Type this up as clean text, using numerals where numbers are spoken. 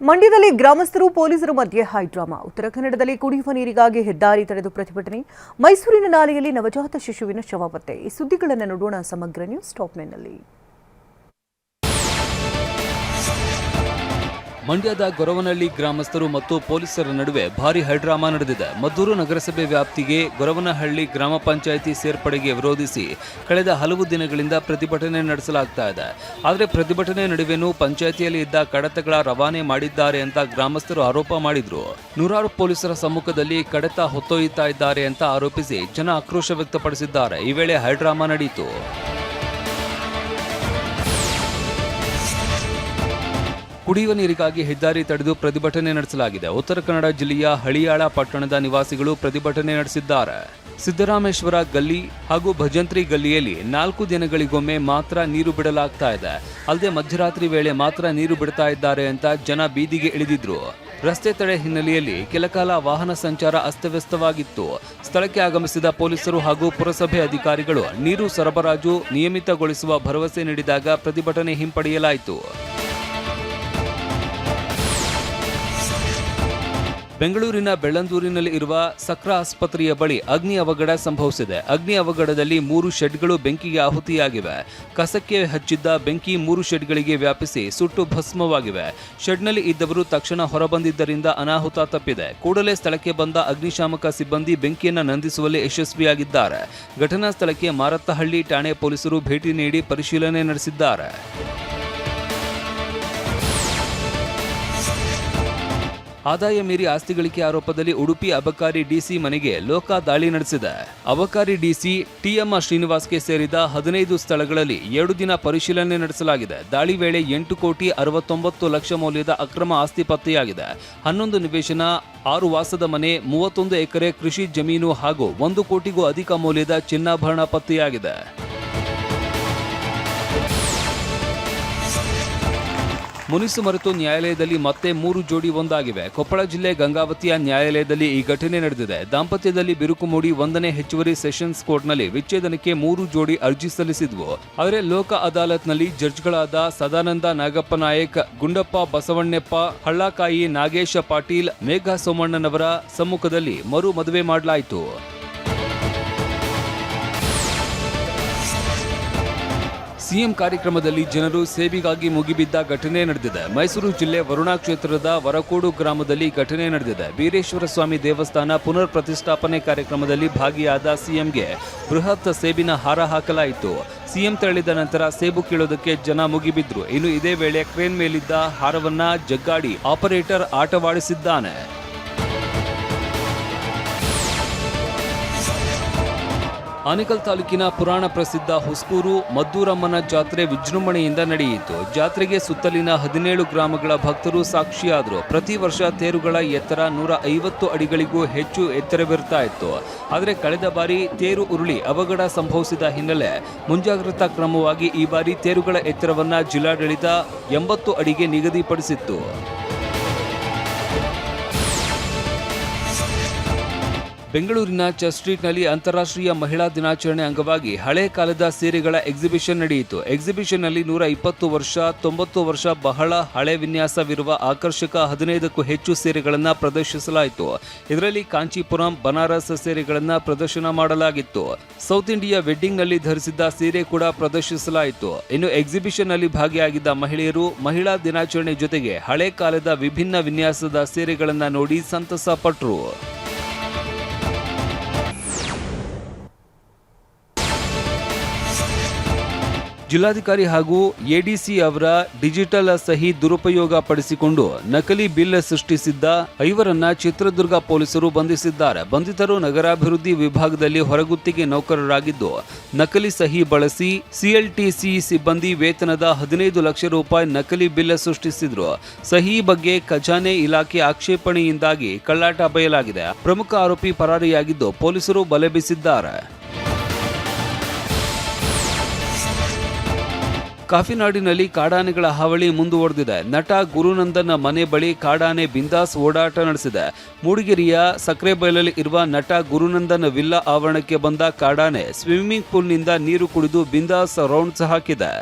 ಮಂಡ್ಯದಲ್ಲಿ ಗ್ರಾಮಸ್ಥರು ಪೊಲೀಸರ ಮಧ್ಯೆ ಹೈಡ್ರಾಮಾ. ಉತ್ತರ ಕನ್ನಡದಲ್ಲಿ ಕುಡಿಯುವ ನೀರಿಗಾಗಿ ಹೆದ್ದಾರಿ ತಡೆದು ಪ್ರತಿಭಟನೆ. ಮೈಸೂರಿನ ನಾಲೆಯಲ್ಲಿ ನವಜಾತ ಶಿಶುವಿನ ಶವ ಪತ್ತೆ. ಈ ಸುದ್ದಿಗಳನ್ನು ನೋಡೋಣ ಸಮಗ್ರ ನ್ಯೂಸ್ ಟಾಪ್ನಲ್ಲಿ. ಮಂಡ್ಯದ ಗೊರವನಹಳ್ಳಿ ಗ್ರಾಮಸ್ಥರು ಮತ್ತು ಪೊಲೀಸರ ನಡುವೆ ಭಾರೀ ಹೈಡ್ರಾಮಾ ನಡೆದಿದೆ. ಮದ್ದೂರು ನಗರಸಭೆ ವ್ಯಾಪ್ತಿಗೆ ಗೊರವನಹಳ್ಳಿ ಗ್ರಾಮ ಪಂಚಾಯಿತಿ ಸೇರ್ಪಡೆಗೆ ವಿರೋಧಿಸಿ ಕಳೆದ ಹಲವು ದಿನಗಳಿಂದ ಪ್ರತಿಭಟನೆ ನಡೆಸಲಾಗ್ತಾ ಇದೆ. ಆದರೆ ಪ್ರತಿಭಟನೆ ನಡುವೆನೂ ಪಂಚಾಯಿತಿಯಲ್ಲಿ ಇದ್ದ ಕಡತಗಳ ರವಾನೆ ಮಾಡಿದ್ದಾರೆ ಅಂತ ಗ್ರಾಮಸ್ಥರು ಆರೋಪ ಮಾಡಿದ್ರು. ನೂರಾರು ಪೊಲೀಸರ ಸಮ್ಮುಖದಲ್ಲಿ ಕಡತ ಹೊತ್ತೊಯ್ಯುತ್ತಾ ಇದ್ದಾರೆ ಅಂತ ಆರೋಪಿಸಿ ಜನ ಆಕ್ರೋಶ ವ್ಯಕ್ತಪಡಿಸಿದ್ದಾರೆ. ಈ ವೇಳೆ ಹೈಡ್ರಾಮಾ ನಡೆಯಿತು. ಕುಡಿಯುವ ನೀರಿಗಾಗಿ ಹೆದ್ದಾರಿ ತಡೆದು ಪ್ರತಿಭಟನೆ ನಡೆಸಲಾಗಿದೆ. ಉತ್ತರ ಕನ್ನಡ ಜಿಲ್ಲೆಯ ಹಳಿಯಾಳ ಪಟ್ಟಣದ ನಿವಾಸಿಗಳು ಪ್ರತಿಭಟನೆ ನಡೆಸಿದ್ದಾರೆ. ಸಿದ್ದರಾಮೇಶ್ವರ ಗಲ್ಲಿ ಹಾಗೂ ಭಜಂತ್ರಿ ಗಲ್ಲಿಯಲ್ಲಿ 4 ದಿನಗಳಿಗೊಮ್ಮೆ ಮಾತ್ರ ನೀರು ಬಿಡಲಾಗ್ತಾ ಇದೆ. ಅಲ್ಲದೆ ಮಧ್ಯರಾತ್ರಿ ವೇಳೆ ಮಾತ್ರ ನೀರು ಬಿಡ್ತಾ ಇದ್ದಾರೆ ಅಂತ ಜನ ಬೀದಿಗೆ ಇಳಿದಿದ್ರು. ರಸ್ತೆ ತಡೆ ಹಿನ್ನೆಲೆಯಲ್ಲಿ ಕೆಲಕಾಲ ವಾಹನ ಸಂಚಾರ ಅಸ್ತವ್ಯಸ್ತವಾಗಿತ್ತು. ಸ್ಥಳಕ್ಕೆ ಆಗಮಿಸಿದ ಪೊಲೀಸರು ಹಾಗೂ ಪುರಸಭೆ ಅಧಿಕಾರಿಗಳು ನೀರು ಸರಬರಾಜು ನಿಯಮಿತಗೊಳಿಸುವ ಭರವಸೆ ನೀಡಿದಾಗ ಪ್ರತಿಭಟನೆ ಹಿಂಪಡೆಯಲಾಯಿತು. ಬೆಂಗಳೂರಿನ ಬೆಳ್ಳಂದೂರಿನಲ್ಲಿ ಇರುವ ಸಕ್ರ ಆಸ್ಪತ್ರೆಯ ಬಳಿ ಅಗ್ನಿ ಅವಘಡ ಸಂಭವಿಸಿದೆ. ಅಗ್ನಿ ಅವಘಡದಲ್ಲಿ 3 ಶೆಡ್ಗಳು ಬೆಂಕಿಗೆ ಆಹುತಿಯಾಗಿವೆ. ಕಸಕ್ಕೆ ಹಚ್ಚಿದ್ದ ಬೆಂಕಿ 3 ಶೆಡ್ಗಳಿಗೆ ವ್ಯಾಪಿಸಿ ಸುಟ್ಟು ಭಸ್ಮವಾಗಿವೆ. ಶೆಡ್ನಲ್ಲಿ ಇದ್ದವರು ತಕ್ಷಣ ಹೊರಬಂದಿದ್ದರಿಂದ ಅನಾಹುತ ತಪ್ಪಿದೆ. ಕೂಡಲೇ ಸ್ಥಳಕ್ಕೆ ಬಂದ ಅಗ್ನಿಶಾಮಕ ಸಿಬ್ಬಂದಿ ಬೆಂಕಿಯನ್ನು ನಂದಿಸುವಲ್ಲಿ ಯಶಸ್ವಿಯಾಗಿದ್ದಾರೆ. ಘಟನಾ ಸ್ಥಳಕ್ಕೆ ಮಾರತ್ತಹಳ್ಳಿ ಠಾಣೆ ಪೊಲೀಸರು ಭೇಟಿ ನೀಡಿ ಪರಿಶೀಲನೆ ನಡೆಸಿದ್ದಾರೆ. ಆದಾಯ ಮೀರಿ ಆಸ್ತಿ ಗಳಿಕೆ ಆರೋಪದಲ್ಲಿ ಉಡುಪಿ ಅಬಕಾರಿ ಡಿಸಿ ಮನೆಗೆ ಲೋಕ ದಾಳಿ ನಡೆಸಿದೆ. ಅಬಕಾರಿ ಡಿಸಿ ಟಿಎಂ ಶ್ರೀನಿವಾಸ್ಗೆ ಸೇರಿದ 15 ಸ್ಥಳಗಳಲ್ಲಿ 2 ದಿನ ಪರಿಶೀಲನೆ ನಡೆಸಲಾಗಿದೆ. ದಾಳಿ ವೇಳೆ 8,69 ಲಕ್ಷ ಮೌಲ್ಯದ ಅಕ್ರಮ ಆಸ್ತಿ ಪತ್ತೆಯಾಗಿದೆ. 11 ನಿವೇಶನ, 6 ವಾಸದ ಮನೆ, 31 ಎಕರೆ ಕೃಷಿ ಜಮೀನು ಹಾಗೂ 1 ಕೋಟಿಗೂ ಅಧಿಕ ಮೌಲ್ಯದ ಚಿನ್ನಾಭರಣ ಪತ್ತೆಯಾಗಿದೆ. ಮುನಿಸು ಮರೆತು ನ್ಯಾಯಾಲಯದಲ್ಲಿ ಮತ್ತೆ 3 ಜೋಡಿ ಒಂದಾಗಿವೆ. ಕೊಪ್ಪಳ ಜಿಲ್ಲೆ ಗಂಗಾವತಿಯ ನ್ಯಾಯಾಲಯದಲ್ಲಿ ಈ ಘಟನೆ ನಡೆದಿದೆ. ದಾಂಪತ್ಯದಲ್ಲಿ ಬಿರುಕು ಮೂಡಿ 1ನೇ ಹೆಚ್ಚುವರಿ ಸೆಷನ್ಸ್ ಕೋರ್ಟ್ನಲ್ಲಿ ವಿಚ್ಛೇದನಕ್ಕೆ 3 ಜೋಡಿ ಅರ್ಜಿ ಸಲ್ಲಿಸಿದ್ವು. ಆದರೆ ಲೋಕ ಅದಾಲತ್ನಲ್ಲಿ ಜಡ್ಜ್ಗಳಾದ ಸದಾನಂದ ನಾಗಪ್ಪ ನಾಯಕ್, ಗುಂಡಪ್ಪ ಬಸವಣ್ಣಪ್ಪ, ಹಳ್ಳಕಾಯಿ ನಾಗೇಶ ಪಾಟೀಲ್, ಮೇಘಾ ಸೋಮಣ್ಣನವರ ಸಮ್ಮುಖದಲ್ಲಿ ಮರು ಮದುವೆ ಮಾಡಲಾಯಿತು. ಸಿಎಂ ಕಾರ್ಯಕ್ರಮದಲ್ಲಿ ಜನರು ಸೇಬಿಗಾಗಿ ಮುಗಿಬಿದ್ದ ಘಟನೆ ನಡೆದಿದೆ. ಮೈಸೂರು ಜಿಲ್ಲೆ ವರುಣಾ ಕ್ಷೇತ್ರದ ವರಕೋಡು ಗ್ರಾಮದಲ್ಲಿ ಘಟನೆ ನಡೆದಿದೆ. ಬೀರೇಶ್ವರ ಸ್ವಾಮಿ ದೇವಸ್ಥಾನ ಪುನರ್ ಪ್ರತಿಷ್ಠಾಪನೆ ಕಾರ್ಯಕ್ರಮದಲ್ಲಿ ಭಾಗಿಯಾದ ಸಿಎಂಗೆ ಬೃಹತ್ ಸೇಬಿನ ಹಾರ ಹಾಕಲಾಯಿತು. ಸಿಎಂ ತೆರಳಿದ ನಂತರ ಸೇಬು ಕೀಳೋದಕ್ಕೆ ಜನ ಮುಗಿಬಿದ್ರು. ಇನ್ನು ಇದೇ ವೇಳೆ ಕ್ರೇನ್ ಮೇಲಿದ್ದ ಹಾರವನ್ನ ಜಗ್ಗಾಡಿ ಆಪರೇಟರ್ ಆಟವಾಡಿಸಿದ್ದಾನೆ. ಆನೇಕಲ್ ತಾಲೂಕಿನ ಪುರಾಣ ಪ್ರಸಿದ್ಧ ಹುಸ್ಕೂರು ಮದ್ದೂರಮ್ಮನ ಜಾತ್ರೆ ವಿಜೃಂಭಣೆಯಿಂದ ನಡೆಯಿತು. ಜಾತ್ರೆಗೆ ಸುತ್ತಲಿನ 17 ಗ್ರಾಮಗಳ ಭಕ್ತರು ಸಾಕ್ಷಿಯಾದರು. ಪ್ರತಿ ವರ್ಷ ತೇರುಗಳ ಎತ್ತರ 150 ಅಡಿಗಳಿಗೂ ಹೆಚ್ಚು ಎತ್ತರವಿರ್ತಾ ಇತ್ತು. ಆದರೆ ಕಳೆದ ಬಾರಿ ತೇರು ಉರುಳಿ ಅವಘಡ ಸಂಭವಿಸಿದ ಹಿನ್ನೆಲೆ ಮುಂಜಾಗ್ರತಾ ಕ್ರಮವಾಗಿ ಈ ಬಾರಿ ತೇರುಗಳ ಎತ್ತರವನ್ನ ಜಿಲ್ಲಾಡಳಿತ 80 ಅಡಿಗೆ ನಿಗದಿಪಡಿಸಿತ್ತು. ಬೆಂಗಳೂರಿನ ಚರ್ಚ್ ಸ್ಟ್ರೀಟ್ನಲ್ಲಿ ಅಂತಾರಾಷ್ಟ್ರೀಯ ಮಹಿಳಾ ದಿನಾಚರಣೆ ಅಂಗವಾಗಿ ಹಳೆ ಕಾಲದ ಸೀರೆಗಳ ಎಕ್ಸಿಬಿಷನ್ ನಡೆಯಿತು. ಎಕ್ಸಿಬಿಷನ್ನಲ್ಲಿ 120 ವರ್ಷ, 90 ವರ್ಷ ಬಹಳ ಹಳೆ ವಿನ್ಯಾಸವಿರುವ ಆಕರ್ಷಕ 15ಕ್ಕೂ ಹೆಚ್ಚು ಸೀರೆಗಳನ್ನು ಪ್ರದರ್ಶಿಸಲಾಯಿತು. ಇದರಲ್ಲಿ ಕಾಂಚೀಪುರಂ, ಬನಾರಸ್ ಸೀರೆಗಳನ್ನು ಪ್ರದರ್ಶನ ಮಾಡಲಾಗಿತ್ತು. ಸೌತ್ ಇಂಡಿಯಾ ವೆಡ್ಡಿಂಗ್ನಲ್ಲಿ ಧರಿಸಿದ್ದ ಸೀರೆ ಕೂಡ ಪ್ರದರ್ಶಿಸಲಾಯಿತು. ಇನ್ನು ಎಕ್ಸಿಬಿಷನ್ನಲ್ಲಿ ಭಾಗಿಯಾಗಿದ್ದ ಮಹಿಳೆಯರು ಮಹಿಳಾ ದಿನಾಚರಣೆ ಜೊತೆಗೆ ಹಳೆ ಕಾಲದ ವಿಭಿನ್ನ ವಿನ್ಯಾಸದ ಸೀರೆಗಳನ್ನು ನೋಡಿ ಸಂತಸ ಪಟ್ಟರು. ಜಿಲ್ಲಾಧಿಕಾರಿ ಹಾಗೂ ಎಡಿಸಿ ಅವರ ಡಿಜಿಟಲ್ ಸಹಿ ದುರುಪಯೋಗ ಪಡಿಸಿಕೊಂಡು ನಕಲಿ ಬಿಲ್ ಸೃಷ್ಟಿಸಿದ್ದ 5ರನ್ನ ಚಿತ್ರದುರ್ಗ ಪೊಲೀಸರು ಬಂಧಿಸಿದ್ದಾರೆ. ಬಂಧಿತರು ನಗರಾಭಿವೃದ್ಧಿ ವಿಭಾಗದಲ್ಲಿ ಹೊರಗುತ್ತಿಗೆ ನೌಕರರಾಗಿದ್ದು, ನಕಲಿ ಸಹಿ ಬಳಸಿ ಸಿಎಲ್ಟಿಸಿ ಸಿಬ್ಬಂದಿ ವೇತನದ 15 ಲಕ್ಷ ರೂಪಾಯಿ ನಕಲಿ ಬಿಲ್ ಸೃಷ್ಟಿಸಿದ್ರು. ಸಹಿ ಬಗ್ಗೆ ಖಜಾನೆ ಇಲಾಖೆ ಆಕ್ಷೇಪಣೆಯಿಂದಾಗಿ ಕಳ್ಳಾಟ ಬಯಲಾಗಿದೆ. ಪ್ರಮುಖ ಆರೋಪಿ ಪರಾರಿಯಾಗಿದ್ದು ಪೊಲೀಸರು ಬಲೆ ಬೀಸಿದ್ದಾರೆ. ಕಾಫಿನಾಡಿನಲ್ಲಿ ಕಾಡಾನೆಗಳ ಹಾವಳಿ ಮುಂದುವರೆದಿದೆ. ನಟ ಗುರುನಂದನ್ ಮನೆ ಬಳಿ ಕಾಡಾನೆ ಬಿಂದಾಸ್ ಓಡಾಟ ನಡೆಸಿದೆ. ಮೂಡಿಗೆರೆಯ ಸಕ್ರೆಬೈಲಲ್ಲಿ ಇರುವ ನಟ ಗುರುನಂದನ್ ವಿಲ್ಲಾ ಆವರಣಕ್ಕೆ ಬಂದ ಕಾಡಾನೆ ಸ್ವಿಮ್ಮಿಂಗ್ ಪೂಲ್ನಿಂದ ನೀರು ಕುಡಿದು ಬಿಂದಾಸ್ ರೌಂಡ್ಸ್ ಹಾಕಿದೆ.